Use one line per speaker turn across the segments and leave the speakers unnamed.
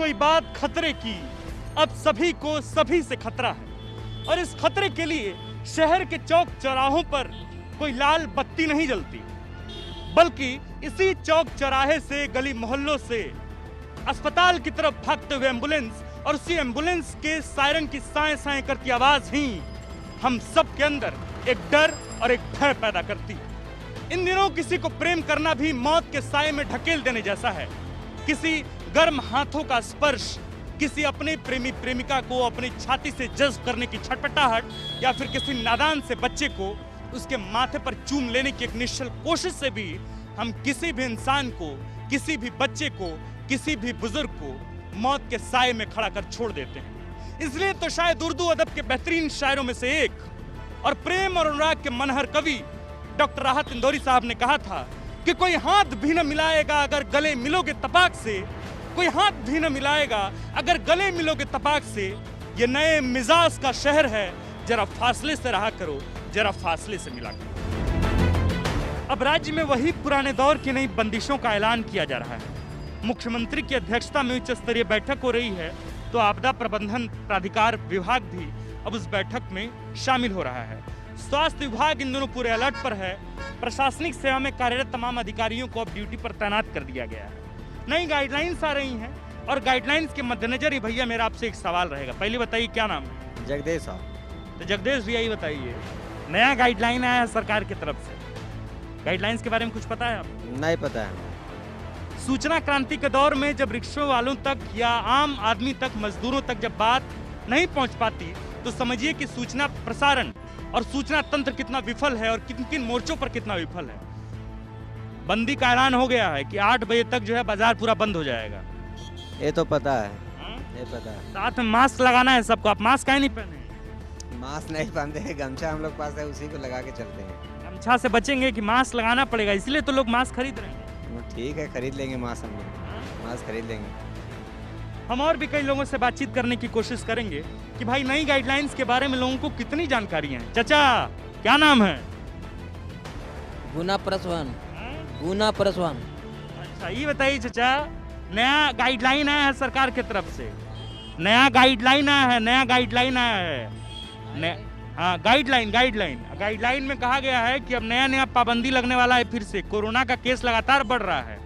कोई बात खतरे की, अब सभी को सभी से खतरा है। और इस खतरे के लिए शहर के चौक चौराहों पर कोई लाल बत्ती नहीं जलती, बल्कि इसी चौक चौराहे से, गली मोहल्लों से अस्पताल की तरफ भागते हुए एम्बुलेंस और उसी एम्बुलेंस के सायरन की साए साए करती आवाज ही हम सब के अंदर एक डर और एक भय पैदा करती। इन दिनों किसी को प्रेम करना भी मौत के साए में ढकेल देने जैसा है। किसी गर्म हाथों का स्पर्श, किसी अपने प्रेमी प्रेमिका को अपनी छाती से जज्ब करने की छटपटाहट, या फिर किसी नादान से बच्चे को उसके माथे पर चूम लेने की एक निश्चल कोशिश से भी हम किसी भी इंसान को, किसी भी बच्चे को, किसी भी बुजुर्ग को मौत के साए में खड़ा कर छोड़ देते हैं। इसलिए तो शायद उर्दू अदब के बेहतरीन शायरों में से एक और प्रेम और अनुराग के मनहर कवि डॉक्टर राहत इंदौरी साहब ने कहा था कि कोई हाथ भी न मिलाएगा अगर गले मिलोगे तपाक से, कोई हाथ भी न मिलाएगा अगर गले मिलोगे तपाक से। ये नए मिजाज का शहर है, जरा फासले से रहा करो, जरा फासले से मिला करो। अब राज्य में वही पुराने दौर की नई बंदिशों का ऐलान किया जा रहा है। मुख्यमंत्री की अध्यक्षता में उच्च स्तरीय बैठक हो रही है, तो आपदा प्रबंधन प्राधिकार विभाग भी अब उस बैठक में शामिल हो रहा है। स्वास्थ्य विभाग इन दोनों पूरे अलर्ट पर है। प्रशासनिक सेवा में कार्यरत तमाम अधिकारियों को अब ड्यूटी पर तैनात कर दिया गया है। नई गाइडलाइंस आ रही हैं और गाइडलाइंस के मद्देनजर ही भैया मेरा आपसे एक सवाल रहेगा। पहले बताइए क्या नाम है?
जगदीश साहब।
तो जगदीश भैया ही बताइए, नया गाइडलाइन आया है सरकार की तरफ से, गाइडलाइंस के बारे में कुछ पता है आपको?
नहीं पता है।
सूचना क्रांति के दौर में जब रिक्शों वालों तक या आम आदमी तक, मजदूरों तक जब बात नहीं पहुंच पाती, तो समझिए कि सूचना प्रसारण और सूचना तंत्र कितना विफल है और किन किन मोर्चों पर कितना विफल है। बंदी का ऐलान हो गया है कि 8 बजे तक जो है बाजार पूरा बंद हो जाएगा।
ये तो पता है। ये पता है।
साथ में मास्क लगाना है सबको। आप मास्क काहे नहीं पहने?
मास्क नहीं पहनते हैं, गमछा हम लोग पास है, उसी को लगा के चलते हैं।
गमछा से बचेंगे कि मास्क लगाना पड़ेगा, इसलिए तो लोग मास्क खरीद रहे हैं।
ठीक है, खरीद लेंगे मास्क, हम लोग मास्क खरीद लेंगे।
हम और भी कई लोगों से बातचीत करने की कोशिश करेंगे कि भाई नई गाइडलाइंस के बारे में लोगों को कितनी जानकारी है। चाचा क्या नाम है?
गुना परसवान। गुना परसवान।
अच्छा ये बताइए चाचा, नया गाइडलाइन आया है सरकार की तरफ से, नया गाइडलाइन आया है, नया गाइडलाइन आया है। हाँ गाइडलाइन में कहा गया है कि अब नया नया पाबंदी लगने वाला है फिर से। कोरोना का केस लगातार बढ़ रहा है।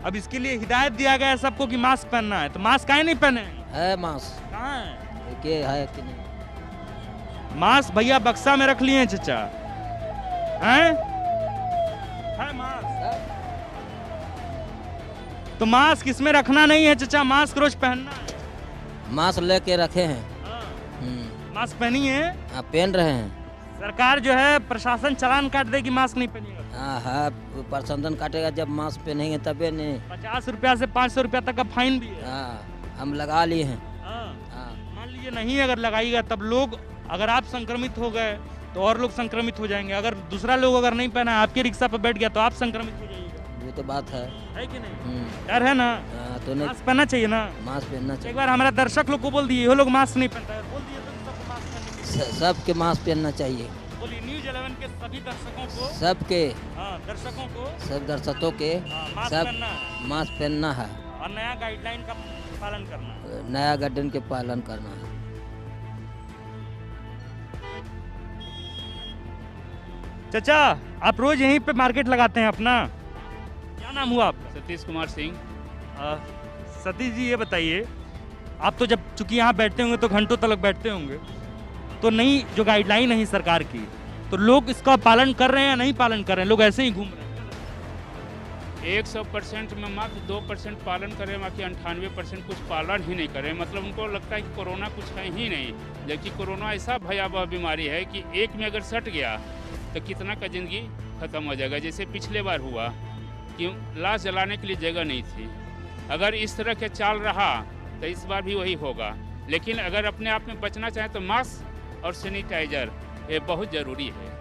अब इसके लिए हिदायत दिया गया है सबको कि मास्क पहनना है। तो मास्क काहे नहीं पहने?
है मास्क।
कहाँ है?
के है कि नहीं?
मास्क भैया बक्सा में रख लिए हैं चाचा। हैं? है मास्क? तो मास्क इसमें रखना नहीं है चाचा, मास्क रोज पहनना है।
मास्क लेके रखे हैं।
मास्क पहनी है?
हाँ पहन रहे हैं।
सरकार जो है प्रशासन चालान काट देगी मास्क नहीं पहनिएगा।
हाँ प्रशासन काटेगा जब मास्क पहनेंगे तबे नहीं।
50 रुपया से 500 रुपया तक का फाइन भी है।
हाँ हम लगा लिए हैं।
मान लीजिए नहीं अगर लगाइएगा तब लोग, अगर आप संक्रमित हो गए तो और लोग संक्रमित हो जाएंगे। अगर दूसरा लोग अगर नहीं पहना, आपके रिक्शा पर बैठ गया तो आप संक्रमित हो जाइएगा।
वो तो बात है
कि नहीं? डर है ना?
तो नहीं,
मास्क पहनना चाहिए ना।
मास्क पहनना चाहिए।
एक बार हमारा दर्शक लोग को बोल दिए, वो लोग मास्क नहीं पहनता है, बोल दिए तो सबको मास्क पहनने।
सबके मास्क पहनना चाहिए।
बोलिए न्यूज़ 11 के सभी दर्शकों को,
सबके
दर्शकों को,
सब दर्शकों के सब मास्क पहनना है
और नया गाइडलाइन का पालन करना है।
नया गाइडलाइन के पालन करना है।
चाचा आप रोज यहीं पे मार्केट लगाते हैं अपना? क्या नाम हुआ आपका?
सतीश कुमार सिंह।
सतीश जी ये बताइए, आप तो जब चूंकि यहाँ बैठते होंगे तो घंटों तक बैठते होंगे, तो नई जो गाइडलाइन है सरकार की, तो लोग इसका पालन कर रहे हैं या नहीं पालन कर रहे हैं? लोग ऐसे ही घूम रहे हैं?
100% में मात्र 2% पालन करें, बाकी 98% कुछ पालन ही नहीं करें। मतलब उनको लगता है कि कोरोना कुछ है ही नहीं, जबकि कोरोना ऐसा भयावह बीमारी है कि एक में अगर सट गया तो कितना का ज़िंदगी ख़त्म हो जाएगा। जैसे पिछले बार हुआ कि लाश जलाने के लिए जगह नहीं थी। अगर इस तरह के चाल रहा तो इस बार भी वही होगा। लेकिन अगर अपने आप में बचना चाहें तो मास्क और सैनिटाइजर ये बहुत ज़रूरी है।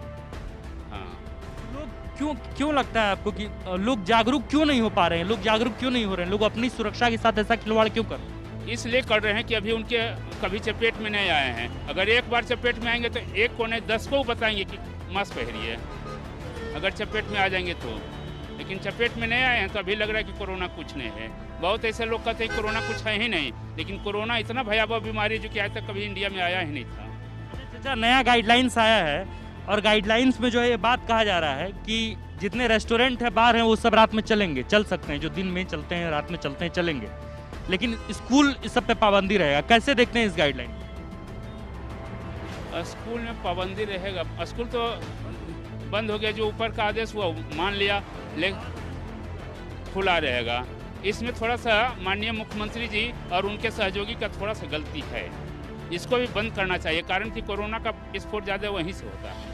लोग क्यों लगता है आपको कि लोग जागरूक क्यों नहीं हो पा रहे हैं? लोग जागरूक क्यों नहीं हो रहे हैं? लोग अपनी सुरक्षा के साथ ऐसा खिलवाड़ क्यों कर रहे हैं?
इसलिए कर रहे हैं कि अभी उनके कभी चपेट में नहीं आए हैं। अगर एक बार चपेट में आएंगे तो एक को नहीं 10 को बताएंगे कि मास्क पहनिए। अगर चपेट में आ जाएंगे तो लेकिन चपेट में नहीं आए हैं तो अभी लग रहा है कि कोरोना कुछ नहीं है। बहुत ऐसे लोग कहते हैं कोरोना कुछ है ही नहीं, लेकिन कोरोना इतना भयावह बीमारी है जो कि आज तक कभी इंडिया में आया ही नहीं था।
चाचा, नया गाइडलाइंस आया है और गाइडलाइंस में जो है ये बात कहा जा रहा है कि जितने रेस्टोरेंट है, बार हैं, वो सब रात में चलेंगे, चल सकते हैं, जो दिन में चलते हैं रात में चलते हैं चलेंगे, लेकिन स्कूल इस सब पे पाबंदी रहेगा। कैसे देखते हैं इस गाइडलाइन?
स्कूल में पाबंदी रहेगा, स्कूल तो बंद हो गया, जो ऊपर का आदेश हुआ मान लिया, लेकिन खुला रहेगा। इसमें थोड़ा सा माननीय मुख्यमंत्री जी और उनके सहयोगी का थोड़ा सा गलती है, इसको भी बंद करना चाहिए, कारण कि कोरोना का स्फोट ज़्यादा वहीं से होता है।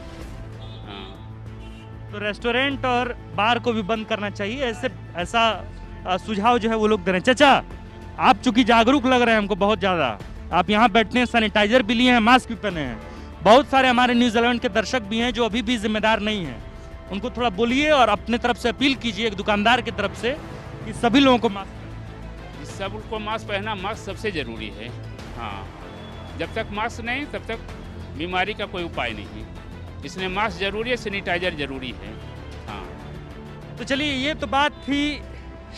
तो रेस्टोरेंट और बार को भी बंद करना चाहिए, ऐसा सुझाव जो है वो लोग दे रहे हैं। चाचा, आप चूंकि जागरूक लग रहे हैं हमको बहुत ज़्यादा, आप यहाँ बैठने हैं, सैनिटाइजर भी लिए हैं, मास्क भी पहने हैं, बहुत सारे हमारे न्यूज़ 11 के दर्शक भी हैं जो अभी भी जिम्मेदार नहीं हैं, उनको थोड़ा बोलिए और अपने तरफ से अपील कीजिए एक दुकानदार की तरफ से कि सभी लोगों को मास्क,
सबको मास्क पहनना, मास्क सबसे ज़रूरी है। हाँ, जब तक मास्क नहीं तब तक बीमारी का कोई उपाय नहीं, इसलिए मास्क जरूरी है, सैनिटाइजर जरूरी है। हाँ,
तो चलिए, ये तो बात थी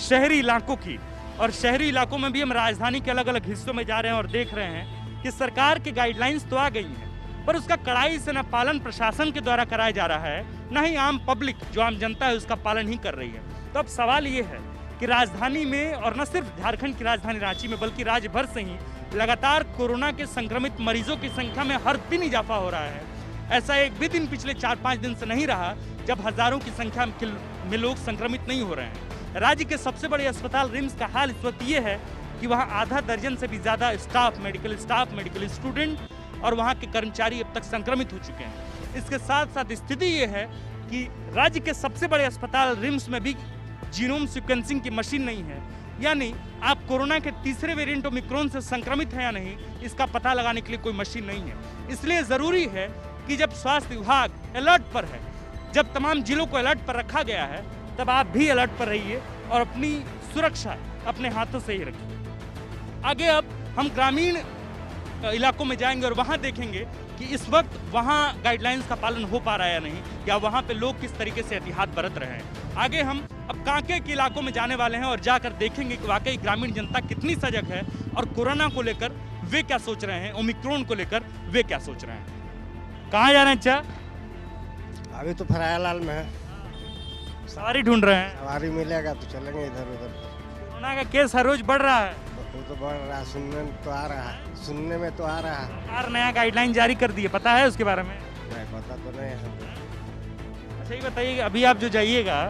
शहरी इलाकों की, और शहरी इलाकों में भी हम राजधानी के अलग अलग हिस्सों में जा रहे हैं और देख रहे हैं कि सरकार की गाइडलाइंस तो आ गई हैं, पर उसका कड़ाई से न पालन प्रशासन के द्वारा कराया जा रहा है, न ही आम पब्लिक जो आम जनता है उसका पालन ही कर रही है। तो अब सवाल ये है कि राजधानी में, और न सिर्फ झारखंड की राजधानी रांची में बल्कि राज्य भर से ही लगातार कोरोना के संक्रमित मरीजों की संख्या में हर दिन इजाफा हो रहा है। ऐसा एक भी दिन पिछले 4-5 दिन से नहीं रहा जब हजारों की संख्या में लोग संक्रमित नहीं हो रहे हैं। राज्य के सबसे बड़े अस्पताल रिम्स का हाल इस वक्त ये है कि वहाँ आधा दर्जन से भी ज़्यादा स्टाफ, मेडिकल स्टूडेंट और वहाँ के कर्मचारी अब तक संक्रमित हो चुके हैं। इसके साथ साथ स्थिति ये है कि राज्य के सबसे बड़े अस्पताल रिम्स में भी जीनोम सीक्वेंसिंग की मशीन नहीं है, यानी आप कोरोना के तीसरे वेरिएंट ओमिक्रॉन से संक्रमित है या नहीं, इसका पता लगाने के लिए कोई मशीन नहीं है। इसलिए ज़रूरी है कि जब स्वास्थ्य विभाग अलर्ट पर है, जब तमाम जिलों को अलर्ट पर रखा गया है, तब आप भी अलर्ट पर रहिए और अपनी सुरक्षा अपने हाथों से ही रखिए। आगे अब हम ग्रामीण इलाकों में जाएंगे और वहाँ देखेंगे कि इस वक्त वहाँ गाइडलाइंस का पालन हो पा रहा है या नहीं, या वहाँ पे लोग किस तरीके से एहतियात बरत रहे हैं। आगे हम अब कांके के इलाकों में जाने वाले हैं और जाकर देखेंगे कि वाकई ग्रामीण जनता कितनी सजग है और कोरोना को लेकर वे क्या सोच रहे हैं, ओमिक्रॉन को लेकर वे क्या सोच रहे हैं। कहाँ जा रहे हैं? अच्छा,
अभी तो फरायालाल में है,
सवारी ढूंढ रहे हैं।
सवारी मिलेगा तो चलेंगे इधर उधर।
कोरोना का केस हर रोज बढ़ रहा है,
वो तो बढ़ रहा है, सुनने में तो आ रहा है, सुनने में तो आ रहा है।
सरकार नया गाइडलाइन जारी कर दी है, पता है उसके बारे में?
नहीं पता तो नहीं है।
अच्छा, ये बताइए, अभी आप जो जाइएगा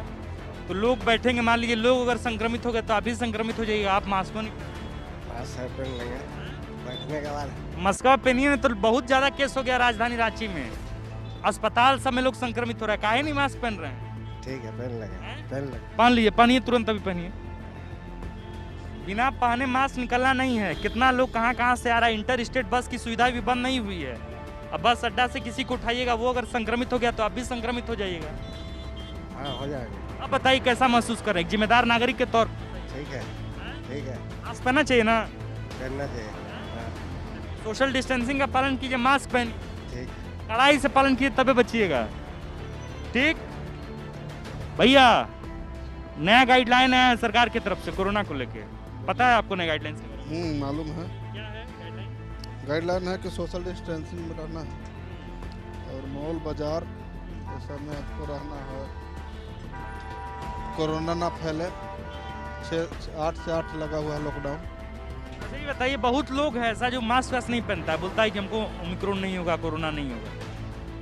तो लोग बैठेंगे, मान लीजिए लोग अगर संक्रमित हो गए तो आप भी संक्रमित हो जाइएगा, आप मास्क नहीं,
मास्क पहन लेंगे बैठने के बाद।
मास्क पहनिए ना, तो बहुत ज्यादा केस हो गया राजधानी रांची में, अस्पताल सब में लोग संक्रमित हो रहे हैं, काहे नहीं मास्क पहन रहे हैं?
ठीक है, पहन लेंगे, पहन लेंगे।
पहन लीजिए, पहनिए, तुरंत अभी पहनिए। बिना पहने मास्क निकलना नहीं है। कितना लोग कहाँ से आ रहा है, इंटर स्टेट बस की सुविधा भी बंद नहीं हुई है। अब बस अड्डा से किसी को उठाइएगा, वो अगर संक्रमित हो गया तो आप भी संक्रमित हो जाइएगा।
हाँ, हो जाएगा।
अब बताइए कैसा महसूस कर रहे हैं एक जिम्मेदार नागरिक के तौर पर?
ठीक है, ठीक है,
मास्क पहनना चाहिए ना,
पहनना चाहिए। हाँ,
सोशल डिस्टेंसिंग का पालन कीजिए, मास्क पहनिए,
ठीक।
कड़ाई से पालन कीजिए, तबे बचिएगा। ठीक भैया, नया गाइडलाइन है सरकार की तरफ से कोरोना को लेके, पता है आपको नया गाइडलाइन?
मालूम है।
क्या है गाइडलाइन?
गाइडलाइन है कि सोशल डिस्टेंसिंग में रहना है और मॉल बाजार ये सब में आपको रहना है, कोरोना ना फैले। 8 से 8 लगा हुआ है लॉकडाउन।
अच्छा, ये बताइए, बहुत लोग हैं ऐसा जो मास्क वास्क नहीं पहनता है, बोलता है कि हमको ओमिक्रॉन नहीं होगा, कोरोना नहीं होगा।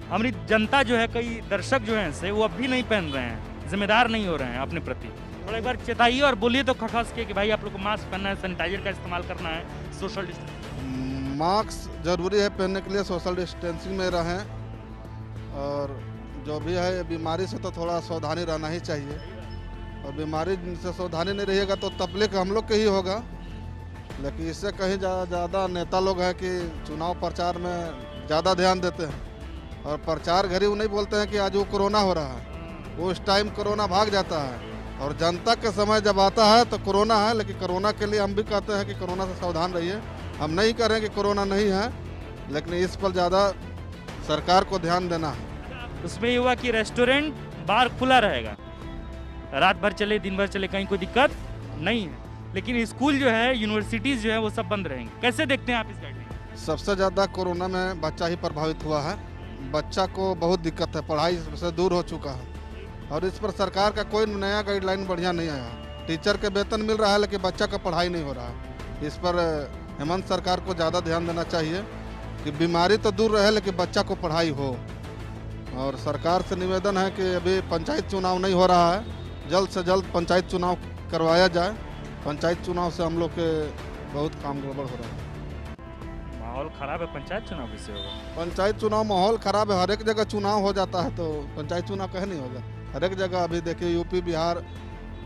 हमारी जनता जो है, कई दर्शक जो हैं ऐसे, वो अब भी नहीं पहन रहे हैं, जिम्मेदार नहीं हो रहे हैं अपने प्रति। थोड़ा एक बार चेताइए और बोलिए तो खखास के कि भाई आप लोग को मास्क पहनना है, सैनिटाइजर का इस्तेमाल करना है, सोशल डिस्टेंस।
मास्क जरूरी है पहनने के लिए, सोशल डिस्टेंसिंग में रहें, और जो भी है बीमारी से तो थोड़ा सावधानी रहना ही चाहिए, और बीमारी से सावधानी नहीं रहिएगा तो तकलीफ हम लोग के ही होगा। लेकिन इससे कहीं ज़्यादा नेता लोग हैं कि चुनाव प्रचार में ज़्यादा ध्यान देते हैं, और प्रचार घड़ी वो नहीं बोलते हैं कि आज वो कोरोना हो रहा है, वो उस टाइम कोरोना भाग जाता है, और जनता के समय जब आता है तो कोरोना है। लेकिन कोरोना के लिए हम भी कहते हैं कि कोरोना से सावधान रहिए। हम नहीं कह रहे हैं कि कोरोना नहीं है, लेकिन इस पर ज़्यादा सरकार को ध्यान देना है।
उसमें ये हुआ कि रेस्टोरेंट बार खुला रहेगा, रात भर चले दिन भर चले, कहीं कोई दिक्कत नहीं है। लेकिन स्कूल जो है, यूनिवर्सिटीज़ जो है वो सब बंद रहेंगे। कैसे देखते हैं आप इस गाइडलाइन?
सबसे ज़्यादा कोरोना में बच्चा ही प्रभावित हुआ है। बच्चा को बहुत दिक्कत है, पढ़ाई से दूर हो चुका है और इस पर सरकार का कोई नया गाइडलाइन बढ़िया नहीं आया। टीचर के वेतन मिल रहा है लेकिन बच्चा का पढ़ाई नहीं हो रहा है। इस पर हेमंत सरकार को ज़्यादा ध्यान देना चाहिए कि बीमारी तो दूर रहे लेकिन बच्चा को पढ़ाई हो। और सरकार से निवेदन है कि अभी पंचायत चुनाव नहीं हो रहा है, जल्द से जल्द पंचायत चुनाव करवाया जाए। पंचायत चुनाव से हम लोग के बहुत काम गड़बड़ हो रहा है।
माहौल खराब है, पंचायत चुनाव किससे होगा?
पंचायत चुनाव माहौल खराब है, हर एक जगह चुनाव हो जाता है तो पंचायत चुनाव कहीं नहीं होगा। हर एक जगह अभी देखिए यूपी बिहार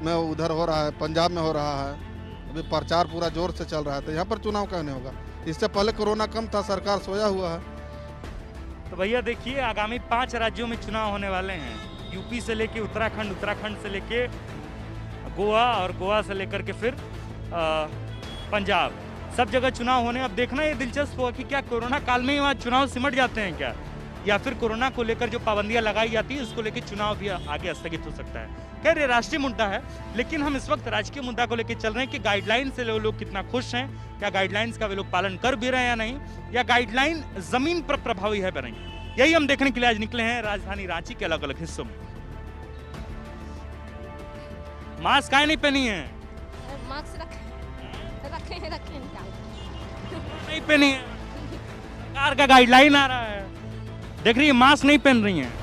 में उधर हो रहा है, पंजाब में हो रहा है, अभी प्रचार पूरा जोर से चल रहा है, तो यहाँ पर चुनाव कहीं नहीं होगा। इससे पहले कोरोना कम था, सरकार सोया हुआ है।
तो भैया देखिए, आगामी 5 राज्यों में चुनाव होने वाले हैं। यूपी से लेके उत्तराखंड, उत्तराखंड से लेके गोवा और गोवा से लेकर के फिर पंजाब, सब जगह चुनाव होने। अब देखना ये दिलचस्प होगा कि क्या कोरोना काल में ही वहाँ चुनाव सिमट जाते हैं क्या, या फिर कोरोना को लेकर जो पाबंदियां लगाई जाती है उसको लेकर चुनाव भी आगे स्थगित हो सकता है। खैर ये राष्ट्रीय मुद्दा है, लेकिन हम इस वक्त राजकीय मुद्दा को लेकर चल रहे हैं कि गाइडलाइन से लोग कितना खुश हैं, क्या गाइडलाइंस का वे लोग पालन कर भी रहे हैं या नहीं, या गाइडलाइन जमीन पर प्रभावी है या नहीं। यही हम देखने के लिए आज निकले हैं राजधानी रांची के अलग अलग हिस्सों में। मास्क काहे नहीं पहनी है?
मास्क रखे
नहीं पहनी है, सरकार का गाइडलाइन आ रहा है, देख रही है मास्क नहीं पहन रही हैं।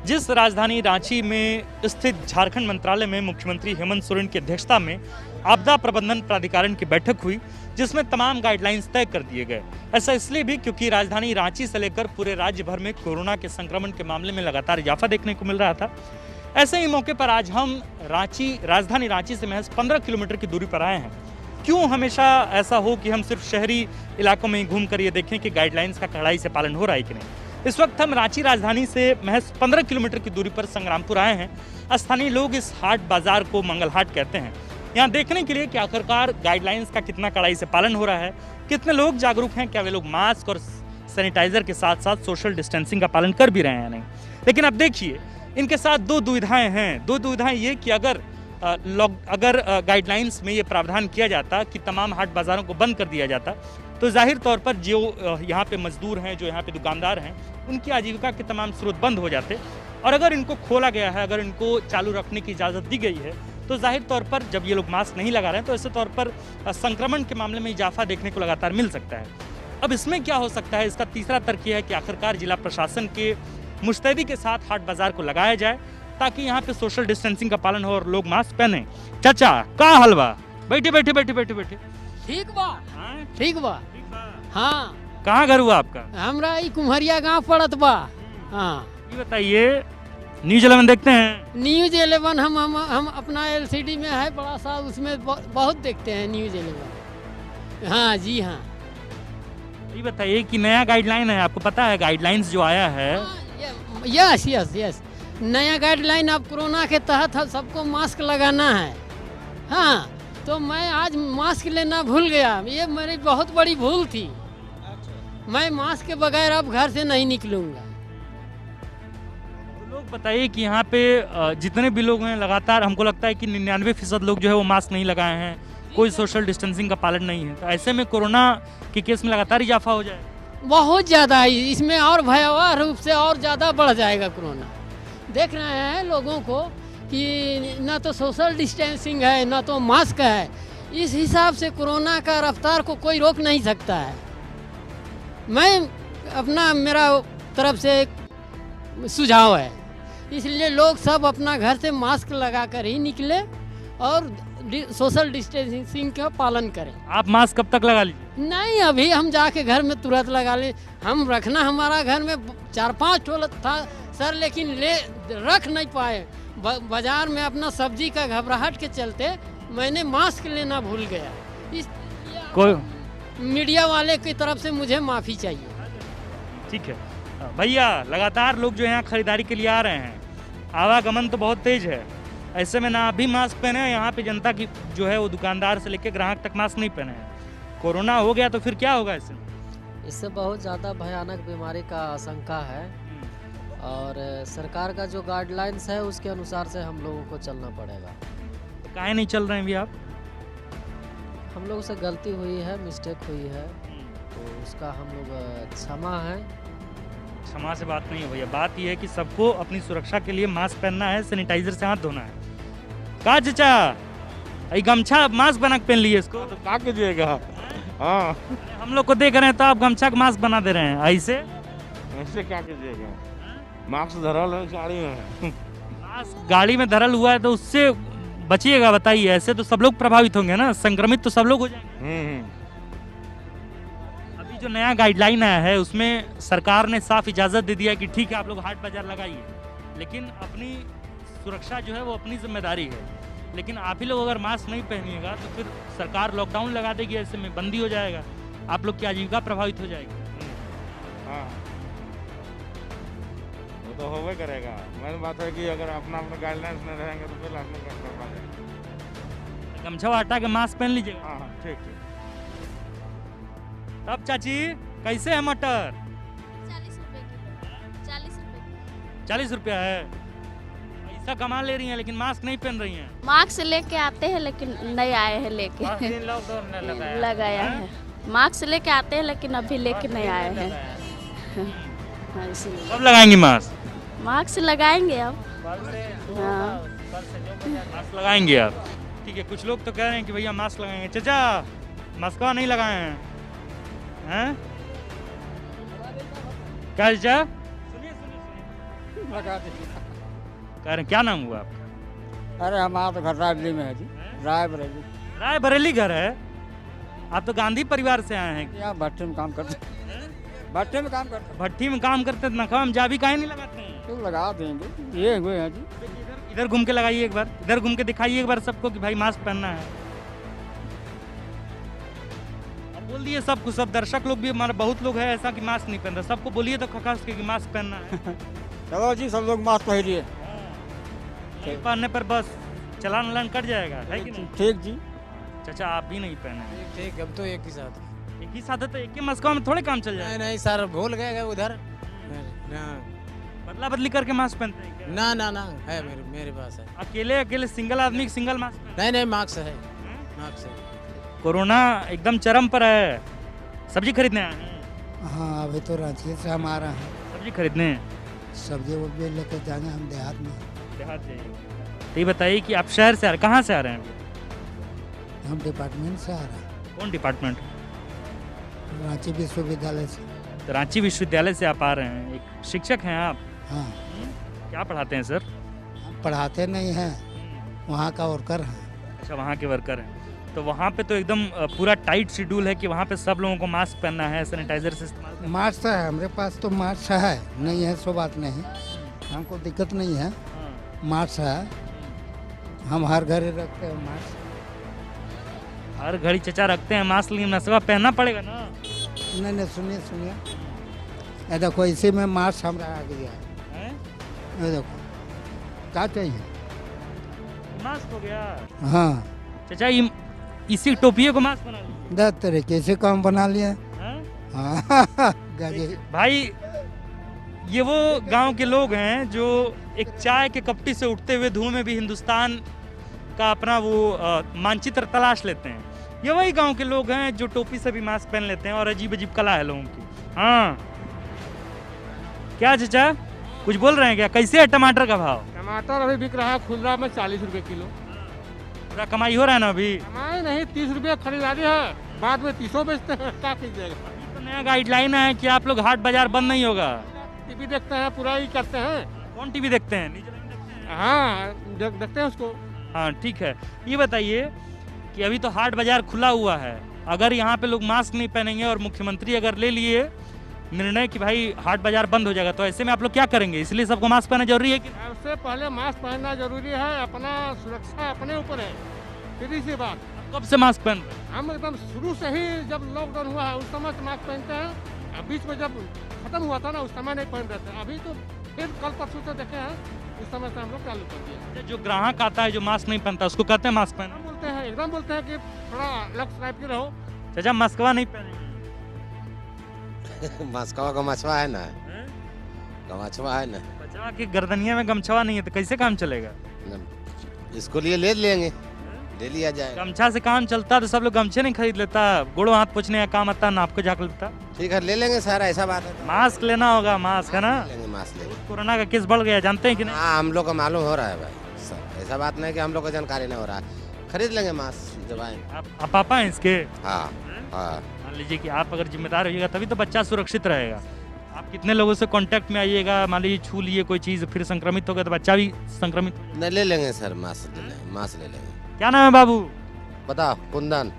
जिस राजधानी रांची में स्थित झारखंड मंत्रालय में मुख्यमंत्री हेमंत सोरेन की अध्यक्षता में आपदा प्रबंधन प्राधिकरण की बैठक हुई, जिसमें तमाम गाइडलाइंस तय कर दिए गए। ऐसा इसलिए भी क्योंकि राजधानी रांची से लेकर पूरे राज्य भर में कोरोना के संक्रमण के मामले में लगातार इजाफा देखने को मिल रहा था। ऐसे ही मौके पर आज हम राजधानी रांची से महज 15 किलोमीटर की दूरी पर आए हैं। क्यों हमेशा ऐसा हो कि हम सिर्फ शहरी इलाकों में ही घूम कर ये देखें कि गाइडलाइंस का कड़ाई से पालन हो रहा है कि नहीं। इस वक्त हम रांची राजधानी से महज 15 किलोमीटर की दूरी पर संग्रामपुर आए हैं। स्थानीय लोग इस हाट बाजार को मंगल हाट कहते हैं। यहाँ देखने के लिए कि आखिरकार गाइडलाइंस का कितना कड़ाई से पालन हो रहा है, कितने लोग जागरूक हैं, क्या वे लोग मास्क और सैनिटाइजर के साथ साथ सोशल डिस्टेंसिंग का पालन कर भी रहे हैं या नहीं। लेकिन अब देखिए, इनके साथ दो दुविधाएं हैं। दो दुविधाएं ये कि अगर गाइडलाइंस में ये प्रावधान किया जाता कि तमाम हाट बाज़ारों को बंद कर दिया जाता, तो जाहिर तौर पर जो यहाँ पे मजदूर हैं, जो यहाँ पे दुकानदार हैं, उनकी आजीविका के तमाम स्रोत बंद हो जाते। और अगर इनको खोला गया है, अगर इनको चालू रखने की इजाज़त दी गई है, तो जाहिर तौर पर जब ये लोग मास्क नहीं लगा रहे हैं तो ऐसे तौर पर संक्रमण के मामले में इजाफा देखने को लगातार मिल सकता है। अब इसमें क्या हो सकता है, इसका तीसरा तर्क यह है कि आखिरकार जिला प्रशासन के मुस्तैदी के साथ हाट बाजार को लगाया जाए ताकि यहाँ पे सोशल डिस्टेंसिंग का पालन हो और लोग मास्क पहने। चाचा का हलवा, बैठे बैठे बैठे बैठे बैठे।
ठीक बा, ठीक बा। हाँ,
कहाँ घर हुआ आपका?
हमरा ई कुम्हरिया गांव पड़त बा। हाँ,
ये बताइए, न्यूज 11 देखते हैं?
न्यूज 11 हम अपना LCD में है बड़ा सा, उसमें बहुत देखते हैं न्यूज 11। हाँ जी हाँ।
ये बताइए कि नया गाइडलाइन है, आपको पता है गाइडलाइंस जो आया है?
यस यस यस, नया गाइडलाइन अब कोरोना के तहत सबको मास्क लगाना है। हाँ, तो मैं आज मास्क लेना भूल गया, ये मेरी बहुत बड़ी भूल थी। मैं मास्क के बगैर अब घर से नहीं निकलूंगा।
तो लोग बताइए कि यहाँ पे जितने भी लोग हैं, लगातार हमको लगता है कि 99% लोग जो है वो मास्क नहीं लगाए हैं, कोई सोशल डिस्टेंसिंग का पालन नहीं है। तो ऐसे में कोरोना के केस में लगातार इजाफा हो जाए,
बहुत ज़्यादा, इसमें और भयावह रूप से और ज़्यादा बढ़ जाएगा कोरोना। देख रहे हैं लोगों को कि ना तो सोशल डिस्टेंसिंग है, ना तो मास्क है। इस हिसाब से कोरोना का रफ्तार को कोई रोक नहीं सकता है। मेरा तरफ से एक सुझाव है, इसलिए लोग सब अपना घर से मास्क लगा कर ही निकले और सोशल डिस्टेंसिंग का पालन करें।
आप मास्क कब तक लगा लीजिए?
नहीं, अभी हम जाके घर में तुरंत लगा ले। हम रखना, हमारा घर में 4-5 ठो था सर, लेकिन रख नहीं पाए। बाजार में अपना सब्जी का घबराहट के चलते मैंने मास्क लेना भूल गया। ये
कोई
मीडिया वाले की तरफ से मुझे माफ़ी चाहिए।
ठीक है भैया, लगातार लोग जो यहाँ खरीदारी के लिए आ रहे हैं, आवागमन तो बहुत तेज है, ऐसे में ना आप भी मास्क पहने हैं, यहाँ पे जनता की जो है वो दुकानदार से लेकर ग्राहक तक मास्क नहीं पहने हैं। कोरोना हो गया तो फिर क्या होगा इससे?
इससे बहुत ज़्यादा भयानक बीमारी का आशंका है और सरकार का जो गाइडलाइंस है उसके अनुसार से हम लोगों को चलना पड़ेगा।
तो काहे नहीं चल रहे हैं भी आप?
हम लोगों से गलती हुई है, मिस्टेक हुई है, तो उसका हम लोग क्षमा है।
क्षमा से बात नहीं है भैया, बात यह है कि सबको अपनी सुरक्षा के लिए मास्क पहनना है, सैनिटाइजर से हाथ धोना है। का चाचा ये गमछा मास्क बना के पहन लिए इसको,
तो क्या कीजिएगा? हाँ,
हम लोग को देख रहे हैं तो आप गमछा का मास्क बना दे रहे हैं, ऐसे
ऐसे क्या कीजिएगा? मास्क धरल है गाड़ी में।
मास्क गाड़ी में धरल हुआ है तो उससे बचिएगा, बताइए। ऐसे तो सब लोग प्रभावित होंगे ना, संक्रमित तो सब लोग हो जाएंगे। अभी जो नया गाइडलाइन आया है उसमें सरकार ने साफ इजाजत दे दिया कि ठीक है आप लोग हाट बाजार लगाइए, लेकिन अपनी सुरक्षा जो है वो अपनी जिम्मेदारी है। लेकिन आप ही लोग अगर मास्क नहीं पहनिएगा तो फिर सरकार लॉकडाउन लगा देगी, ऐसे में बंदी हो जाएगा, आप लोग की आजीविका प्रभावित हो जाएगी।
हाँ, वो तो होवे करेगा। मेन बात है कि अगर अपना अपना गाइडलाइंस में रहेंगे तो फिर आप लोग कर पाएंगे।
गमछा हटा के मास्क पहन लीजिएगा।
हाँ हाँ, ठीक ठीक।
तब चाची कैसे है मटर?
40 रुपए की। 40 रुपए
40 रुपया है, पैसा कमा ले रही हैं लेकिन मास्क नहीं पहन रही हैं।
मास्क लेके आते हैं लेकिन नहीं आए हैं लेके। लगाया है। मास्क लेके आते हैं लेकिन अभी लेके नहीं आए हैं। हाँ, इसीलिए
कब लगाएंगी मास्क?
मास्क लगाएंगे अब। हाँ,
मास्क लगाएंगे आप? ठीक है, कुछ लोग तो कह रहे हैं कि भैया मास्क लगाएंगे। चाचा मास्क नहीं लगाए हैं? क्या चाचा?
लगा दीजिए।
कह रहे हैं क्या नाम हुआ आपका?
अरे हमारा तो घर रायबरेली में है जी, रायबरेली।
रायबरेली घर है? आप तो गांधी परिवार से आए हैं।
यहाँ भट्टी में काम करते, भट्टी में काम करते।
भट्टी में काम करते तो नखा में जाबी काहे नहीं लगाते हैं?
तो लगा देंगे, ये हुए हैं जी।
इधर घूम के लगाइए एक बार, इधर घूम के दिखाइए एक बार सबको कि भाई मास्क पहनना है। अब बोल दिए सबको, सब दर्शक लोग भी हमारे बहुत लोग हैं ऐसा कि मास्क नहीं पहन रहे, सबको बोलिए तो खखास के कि मास्क पहनना है।
चलो जी, सब लोग मास्क पहनिए।
नहीं पहनने पर बस चलान वलान कट जाएगा, है कि नहीं?
ठीक जी।
चाचा आप भी नहीं पहने?
ठीक, हम तो एक ही साथ।
एक ही साथ है तो एक ही मस्का में थोड़े काम चल जाए।
नहीं सर, भूल गए उधर।
बदला बदली करके मास्क पहनते हैं क्या?
ना ना ना, है मेरे पास है।
अकेले सिंगल आदमी सिंगल मास्क?
नहीं, मास्क है, मास्क है।
कोरोना एकदम चरम पर है। सब्जी खरीदने आए हैं?
हाँ, अभी तो रांची से हम आ रहे हैं।
सब्जी खरीदने?
सब्जी वब्जी लेके जाएंगे हम देहात में।
देहात जाइए। तो ये बताइए कि आप शहर से आ रहे, कहाँ से आ रहे हैं?
हम डिपार्टमेंट से आ रहे हैं।
कौन डिपार्टमेंट?
रांची विश्वविद्यालय से।
तो रांची विश्वविद्यालय से आप आ रहे हैं, एक शिक्षक हैं आप?
हाँ।
क्या पढ़ाते हैं सर?
हम पढ़ाते नहीं हैं, वहाँ का वर्कर हैं।
अच्छा, वहाँ के वर्कर हैं। तो वहाँ पे तो एकदम पूरा टाइट शेड्यूल है कि वहाँ पे सब लोगों को मास्क पहनना है, सैनिटाइजर से इस्तेमाल।
मास्क है हमारे पास, तो मास्क है, नहीं है सो बात नहीं, हमको दिक्कत नहीं है। मास्क है, हम हर घर रखते हैं मास्क।
हर घड़ी चचा रखते हैं मास्क, लेकिन नस्वा पहनना पड़ेगा ना?
नहीं, सुनिए, ये देखो इसी में मास्क हमारा आ गया है। ये देखो, क्या चाहिए?
मास्क हो गया?
हाँ
चचा, ये इसी टोपियों को मास्क बना लीजिए।
10 तरीके से काम बना लिए। हाँ
भाई, ये वो गांव के लोग हैं जो एक चाय के कपटी से उठते हुए धुएं में भी हिंदुस्तान का अपना वो मानचित्र तलाश लेते हैं। ये वही गांव के लोग हैं जो टोपी से भी मास्क पहन लेते हैं, और अजीब अजीब कला है लोगों की। हाँ, क्या चाचा कुछ बोल रहे हैं क्या? कैसे है टमाटर का भाव?
टमाटर अभी बिक रहा है खुदरा में 40 रुपए किलो।
पूरा कमाई हो रहा है ना अभी?
कमाई नहीं, 30 रुपये खरीदारी है, बाद में 30 बेचते हैं, क्या कीजिएगा?
तो नया गाइडलाइन है कि आप लोग हाट बाजार बंद नहीं होगा।
टीवी देखते हैं, पूरा ही करते हैं।
कौन टीवी देखते हैं? न्यूज़ लाइन देखते हैं?
हाँ, देखते हैं उसको।
हाँ ठीक है। ये बताइए कि अभी तो हाट बाजार खुला हुआ है, अगर यहाँ पे लोग मास्क नहीं पहनेंगे और मुख्यमंत्री अगर ले लिए निर्णय कि भाई हाट बाजार बंद हो जाएगा, तो ऐसे में आप लोग क्या करेंगे? इसलिए सबको मास्क पहनना जरूरी है कि?
उससे पहले मास्क पहनना जरूरी है, अपना सुरक्षा अपने ऊपर है, सीधी सी बात।
कब से मास्क पहन रहे हैं?
हम एकदम शुरू से ही जब लॉकडाउन हुआ है उस समय से मास्क पहनते हैं। अब बीच में जब खत्म हुआ था ना उस समय नहीं पहन रहे थे। अभी तो फिर कल परसों से देखे हैं उस समय से हम लोग चालू कर दिए।
जो ग्राहक आता है जो मास्क नहीं पहनता उसको कहते हैं मास्क पहनो।
बोलते हैं एकदम बोलते हैं कि थोड़ा अलग टाइप के रहो।
चाचा मास्कवा नहीं पहनेंगे?
मास्कवा गमछवा है ना, गमछवा है ना,
बचवा की गर्दनिया में गमछवा नहीं है तो कैसे काम चलेगा?
इसको लिए ले लेंगे, ले लिया जाए।
गमछा से काम चलता तो सब लोग गमछे नहीं खरीद लेता, गोड़ों हाथ पोछने का काम आता नाप को झाक लेता।
ठीक है ले लेंगे सर, ऐसा बात है।
मास्क लेना होगा, मास्क है ना?
लेंगे मास्क लेंगे।
कोरोना का केस बढ़ गया जानते हैं कि नहीं?
हाँ हम लोग को मालूम हो रहा है भाई सर, ऐसा बात नहीं कि हम लोग को जानकारी नहीं हो रहा है। खरीद लेंगे मास्क जब आएंगे।
आप पापा हैं इसके?
हाँ हाँ।
मान लीजिए कि आप अगर जिम्मेदार रहिएगा तभी तो बच्चा सुरक्षित रहेगा। आप कितने लोगों से कांटेक्ट में आइएगा, मान लीजिए छू लिए कोई चीज़ फिर संक्रमित हो गया तो बच्चा भी संक्रमित हो।
नहीं ले लेंगे सर, मास्क ले लेंगे, मास्क ले लेंगे।
क्या नाम है बाबू?
बताओ। कुंदन।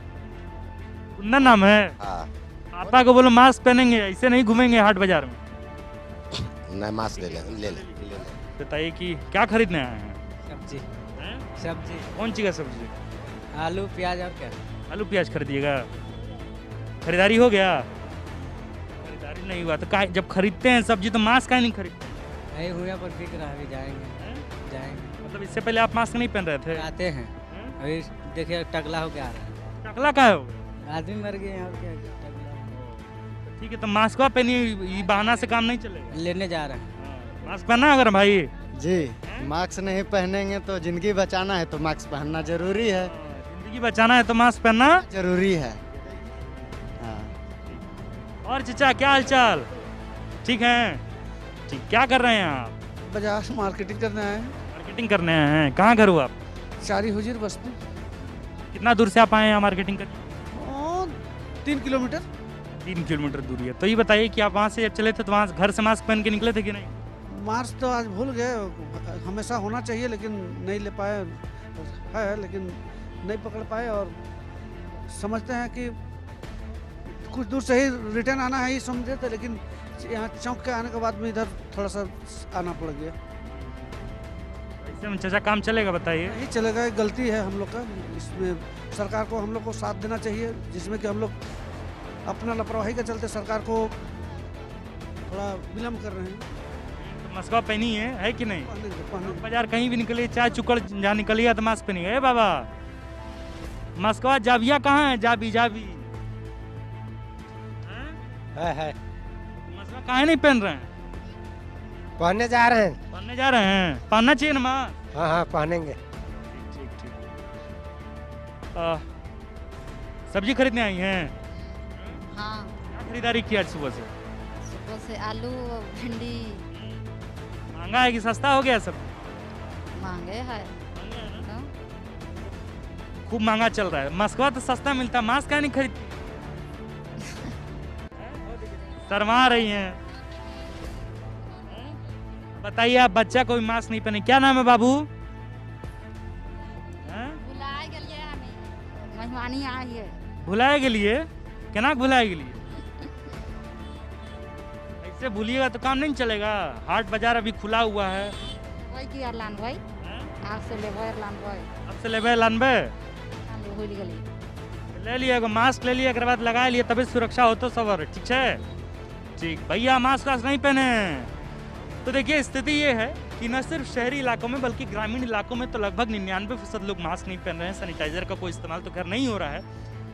कुंदन नाम है?
हाँ।
पापा को बोलो मास्क पहनेंगे, ऐसे नहीं घूमेंगे हाट बाजार में।
नहीं मास्क ले लेंगे, ले लेंगे।
बताइए कि क्या खरीदने आए हैं?
सब्जी। सब्जी
कौन सी का सब्जी?
आलू प्याज और क्या?
आलू प्याज खरीदिएगा। खरीदारी हो गया? खरीदारी नहीं हुआ तो का जब खरीदते हैं सब्जी तो मास्क काहे नहीं खरीदते?
नहीं हुआ पर बिक रहा है, अभी जाएंगे।
मतलब इससे पहले आप मास्क नहीं पहन रहे थे?
आते हैं अभी देखिए टकला हो गया आ रहा है।
टकला का हो गया?
आदमी मर गए हैं और क्या
ठीक है तो मास्क पहनिए, ये बहाना से काम नहीं चलेगा।
लेने जा रहे हैं।
मास्क पहना अगर भाई
जी, मास्क नहीं पहनेंगे तो जिंदगी बचाना है तो मास्क पहनना जरूरी है।
जिंदगी बचाना है तो मास्क पहनना
जरूरी है।
और चचा क्या हाल चाल? ठीक है? ठीक, क्या कर रहे हैं आप?
बाजार से मार्केटिंग करने आए हैं।
मार्केटिंग करने आए हैं। कहाँ घर हो आप?
शारी हुजूर बस्ती।
कितना दूर से आप आए हैं मार्केटिंग करने?
3 किलोमीटर।
3 किलोमीटर दूरी है। तो ये बताइए कि आप वहाँ से जब चले थे तो वहाँ घर से मास्क पहन के निकले थे कि नहीं?
मास्क तो आज भूल गए, हमेशा होना चाहिए लेकिन नहीं ले पाए है, लेकिन नहीं पकड़ पाए और समझते हैं कि कुछ दूर से ही रिटर्न आना है ये समझे थे, लेकिन यहाँ चौक के आने के बाद में इधर थोड़ा सा आना पड़ गया।
ऐसे में चाचा काम चलेगा बताइए?
नहीं चलेगा, एक गलती है हम लोग का। इसमें सरकार को हम लोग को साथ देना चाहिए, जिसमें कि हम लोग अपना लापरवाही के चलते सरकार को थोड़ा विलम्ब कर रहे हैं।
तो मास्क पहनी है कि नहीं? बाजार कहीं भी निकलिए, चाय चुकड़ जहाँ निकलिए तो मास्क पहनिए। बाबा मास्क जाबिया कहाँ है? जाबी
है।
मास्क काहे नहीं पहन रहे हैं?
पहनने जा रहे हैं।
पहनने जा रहे हैं? पहनना चाहिए ना मास्क।
हाँ पहनेंगे।
ठीक। सब्जी खरीदने आई हैं?
हाँ।
क्या खरीदारी की आज सुबह से?
सुबह से आलू भिंडी।
महंगा है कि सस्ता हो गया सब?
महंगे है।
खूब महंगा चल रहा है। मास्कवा तो सस्ता मिलता, मास्क क्या नहीं खरीदती? शर्मा रही हैं। बताइए आप बच्चा कोई मास्क नहीं पहने। क्या नाम है बाबू?
मेहमानी आई है।
भुलाए के लिए? केना भुलाए के लिए? ऐसे भूलिएगा तो काम नहीं चलेगा। हाट बाजार अभी खुला हुआ है।
वही की लान भाई आपसे लेबर लान भाई
आपसे लेबर लानबे ले लिए एगो मास्क ले लिए, एक बाद लगा लिए तभी सुरक्षा हो तो सबर। ठीक है ठीक भैया, मास्क नहीं पहने। तो देखिए स्थिति ये है कि न सिर्फ शहरी इलाकों में बल्कि ग्रामीण इलाकों में तो लगभग 99% लोग मास्क नहीं पहन रहे हैं। सैनिटाइजर का कोई इस्तेमाल तो खैर नहीं हो रहा है।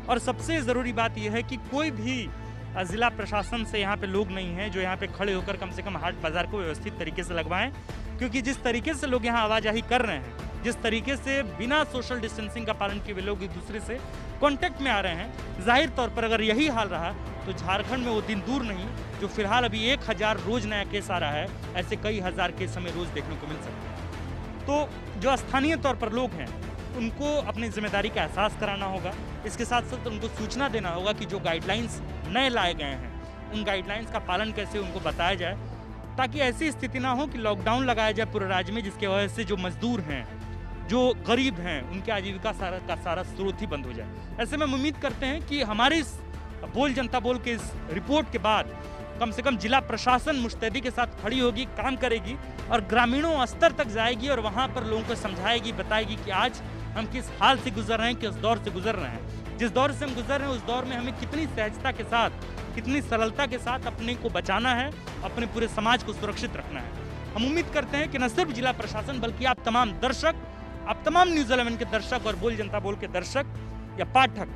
और सबसे ज़रूरी बात यह है कि कोई भी ज़िला प्रशासन से यहाँ पे लोग नहीं हैं जो यहाँ पे खड़े होकर कम से कम हाट बाज़ार को व्यवस्थित तरीके से लगवाएं। क्योंकि जिस तरीके से लोग यहाँ आवाजाही कर रहे हैं, जिस तरीके से बिना सोशल डिस्टेंसिंग का पालन किए हुए लोग एक दूसरे से कांटेक्ट में आ रहे हैं, जाहिर तौर पर अगर यही हाल रहा तो झारखंड में वो दिन दूर नहीं जो फिलहाल अभी 1000 रोज नया केस आ रहा है। ऐसे कई हजार केस हमें रोज देखने को मिल सकते हैं। तो जो स्थानीय तौर पर लोग हैं उनको अपनी जिम्मेदारी का एहसास कराना होगा। इसके साथ साथ उनको सूचना देना होगा कि जो गाइडलाइंस नए लाए गए हैं उन गाइडलाइंस का पालन कैसे उनको बताया जाए, ताकि ऐसी स्थिति ना हो कि लॉकडाउन लगाया जाए पूरे राज्य में, जिसकी वजह से जो मजदूर हैं, जो गरीब हैं, उनके आजीविका का सारा स्रोत ही बंद हो जाए। ऐसे में हम उम्मीद करते हैं कि हमारी इस बोल जनता बोल के इस रिपोर्ट के बाद कम से कम जिला प्रशासन मुस्तैदी के साथ खड़ी होगी, काम करेगी और ग्रामीणों स्तर तक जाएगी और वहाँ पर लोगों को समझाएगी, बताएगी कि आज हम किस हाल से गुजर रहे हैं, किस दौर से गुजर रहे हैं। जिस दौर से हम गुजर रहे हैं उस दौर में हमें कितनी सहजता के साथ, कितनी सरलता के साथ अपने को बचाना है, अपने पूरे समाज को सुरक्षित रखना है। हम उम्मीद करते हैं कि न सिर्फ जिला प्रशासन बल्कि आप तमाम दर्शक, आप तमाम न्यूज़ 11 के दर्शक और बोल जनता बोल के दर्शक या पाठक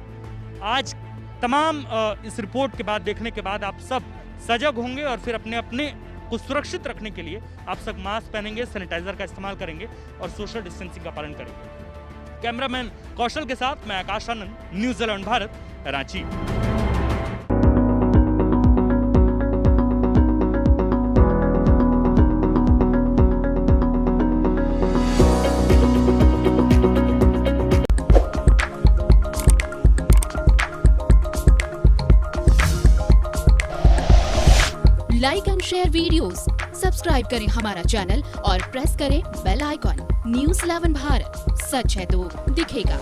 आज तमाम इस रिपोर्ट के बाद, देखने के बाद आप सब सजग होंगे और फिर अपने अपने को सुरक्षित रखने के लिए आप सब मास्क पहनेंगे, सैनिटाइजर का इस्तेमाल करेंगे और सोशल डिस्टेंसिंग का पालन करेंगे। कैमरामैन कौशल के साथ मैं Akash Anand, news 11 Bharat, Ranchi.
Like and share videos, subscribe करें हमारा चैनल और प्रेस करें बेल आइकॉन। न्यूज़ 11 भारत, सच है तो दिखेगा।